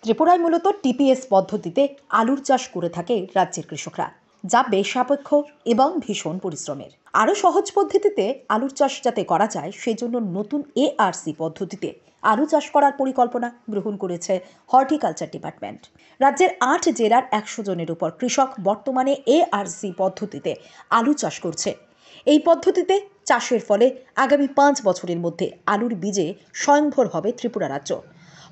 ত্রিপুরায় মূলত টিপিএস পদ্ধতিতে আলুর চাষ করে থাকে রাজ্যের কৃষকরা, যা বেসাপেক্ষ এবং ভীষণ পরিশ্রমের। আরও সহজ পদ্ধতিতে আলুর চাষ যাতে করা যায় সেজন্য নতুন এআরসি পদ্ধতিতে আলু চাষ করার পরিকল্পনা গ্রহণ করেছে হর্টিকালচার ডিপার্টমেন্ট। রাজ্যের ৮ জেলার ১০০ জনের উপর কৃষক বর্তমানে এআরসি পদ্ধতিতে আলু চাষ করছে। এই পদ্ধতিতে চাষের ফলে আগামী ৫ বছরের মধ্যে আলুর বীজে স্বয়ংভর হবে ত্রিপুরা রাজ্য।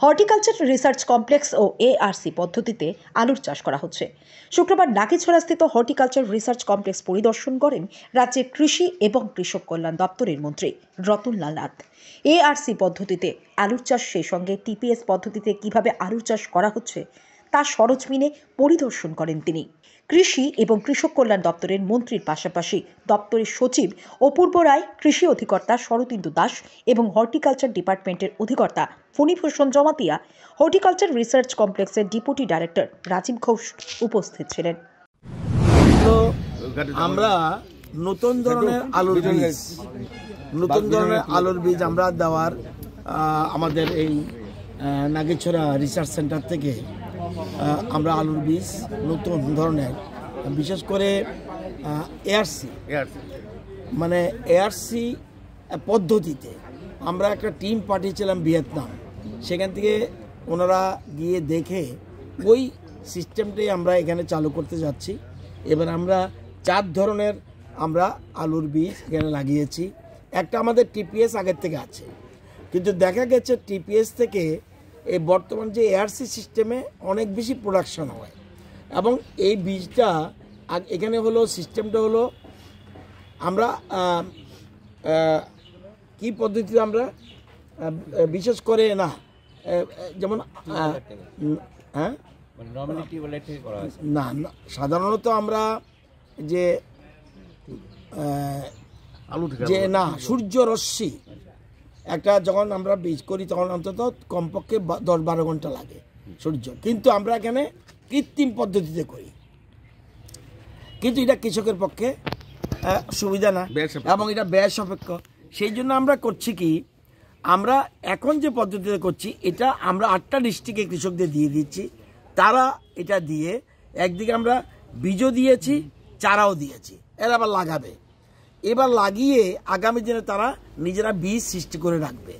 হর্টিকালচার রিসার্চ কমপ্লেক্স ও এআরসি পদ্ধতিতে আলুর চাষ করা হচ্ছে। শুক্রবার নাগিছড়াস্থিত হর্টিকালচার রিসার্চ কমপ্লেক্স পরিদর্শন করেন রাজ্যের কৃষি এবং কৃষক কল্যাণ দপ্তরের মন্ত্রী রতনলাল নাথ। এআরসি পদ্ধতিতে আলুর চাষ, সেই সঙ্গে টিপিএস পদ্ধতিতে কিভাবে আলুর চাষ করা হচ্ছে তা সরজমিনে পরিদর্শন করেন তিনি। কৃষি এবং কৃষক কল্যাণ দপ্তরের মন্ত্রীর পাশাপাশি দপ্তরের সচিব অপূর্ব রায়, কৃষি অধিকর্তা শরদিন্দু দাস এবং হর্টিকালচার ডিপার্টমেন্টের অধিকর্তা ফণীভূষণ জমাতিয়া, হর্টিকালচার রিসার্চ কমপ্লেক্সের ডেপুটি ডাইরেক্টর রাজীব ঘোষ উপস্থিত ছিলেন। আমরা নতুন ধরনের আলুর বীজ আমরা দেওয়ার আমাদের এই নাগিছড়া রিসার্চ সেন্টার থেকে আমরা আলুর বীজ নতুন ধরনের, বিশেষ করে এআরসি মানে এআরসি পদ্ধতিতে আমরা একটা টিম পাঠিয়েছিলাম ভিয়েতনাম। সেখান থেকে ওনারা গিয়ে দেখে ওই সিস্টেমটাই আমরা এখানে চালু করতে যাচ্ছি। এবার আমরা 4 ধরনের আমরা আলুর বীজ এখানে লাগিয়েছি। একটা আমাদের টিপিএস আগের থেকে আছে, কিন্তু দেখা গেছে টিপিএস থেকে এই বর্তমান যে এআরসি সিস্টেমে অনেক বেশি প্রোডাকশন হয়। এবং এই বীজটা এখানে হলো সিস্টেমটা হলো আমরা কি পদ্ধতিতে আমরা বিশেষ করে না, যেমন না সাধারণত আমরা যে না সূর্য রশ্মি একটা যখন আমরা বীজ করি তখন অন্তত কমপক্ষে 10-12 ঘন্টা লাগে সূর্য, কিন্তু আমরা এখানে কৃত্রিম পদ্ধতিতে করি। কিন্তু এটা কৃষকের পক্ষে সুবিধা না এবং এটা ব্যয় সাপেক্ষ। সেই জন্য আমরা করছি কি, আমরা এখন যে পদ্ধতিতে করছি এটা আমরা 8টা ডিস্ট্রিক্টে কৃষকদের দিয়ে দিচ্ছি। তারা এটা দিয়ে একদিকে আমরা বীজও দিয়েছি, চারাও দিয়েছি, এরা আবার লাগাবে। এবার লাগিয়ে আগামী দিনে তারা নিজেরা বীজ সৃষ্টি করে রাখবে।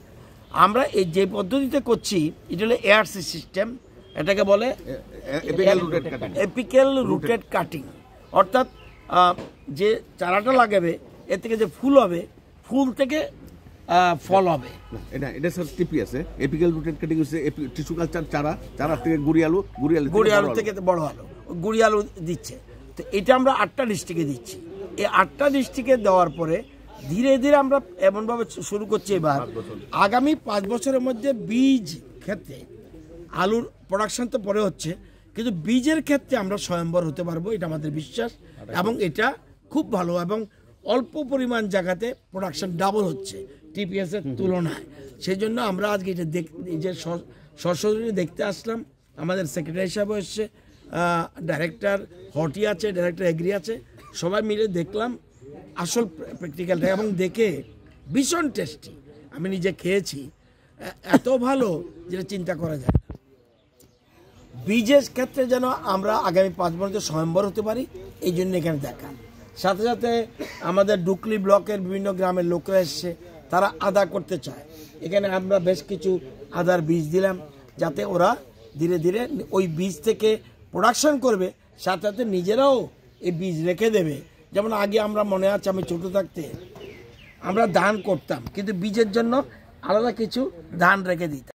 আমরা এই যে পদ্ধতিতে করছি এটা হলো এআরসি সিস্টেম, এটাকে বলে এপিক্যাল রুটেড কাটিং। অর্থাৎ যে চারাটা লাগাবে এর থেকে যে ফুল হবে, ফুল থেকে ফল হবে। এটা sir TPS apical rooted cutting হচ্ছে টিস্যু কালচার চারা থেকে গুড়ি আলু থেকে বড় আলু, গুড়ি আলু দিচ্ছে। তো এটা আমরা 8টা ডিস্ট্রিক্টে দিচ্ছি। এই 8টা ডিস্ট্রিক্টে দেওয়ার পরে ধীরে ধীরে আমরা এমনভাবে শুরু করছি এবার আগামী 5 বছরের মধ্যে বীজ ক্ষেত্রে আলুর প্রোডাকশন তো পরে হচ্ছে, কিন্তু বীজের ক্ষেত্রে আমরা স্বয়ম্বর হতে পারবো, এটা আমাদের বিশ্বাস। এবং এটা খুব ভালো এবং অল্প পরিমাণ জায়গাতে প্রোডাকশন ডাবল হচ্ছে টিপিএস এর তুলনায়। সেই জন্য আমরা আজকে এটা যে সরাসরি দেখতে আসলাম। আমাদের সেক্রেটারি সাহেব এসছে, ডাইরেক্টর হর্টি আছে, ডাইরেক্টর এগ্রি আছে, সবাই মিলে দেখলাম আসল প্র্যাকটিক্যালটা এবং দেখে ভীষণ টেস্টি। আমি নিজে খেয়েছি, এত ভালো যেটা চিন্তা করা যায় না। বীজের ক্ষেত্রে যেন আমরা আগামী 5 বছর স্বয়ম্বর হতে পারি, এই জন্য এখানে দেখা। সাথে সাথে আমাদের ডুকলি ব্লকের বিভিন্ন গ্রামের লোকরা এসছে, তারা আদা করতে চায়। এখানে আমরা বেশ কিছু আদার বীজ দিলাম, যাতে ওরা ধীরে ধীরে ওই বীজ থেকে প্রোডাকশন করবে, সাথে সাথে নিজেরাও এই বীজ রেখে দেবে। যেমন আগে আমরা মনে আছে আমি ছোট থাকতে আমরা ধান করতাম, কিন্তু বীজের জন্য আলাদা কিছু ধান রেখে দিতাম।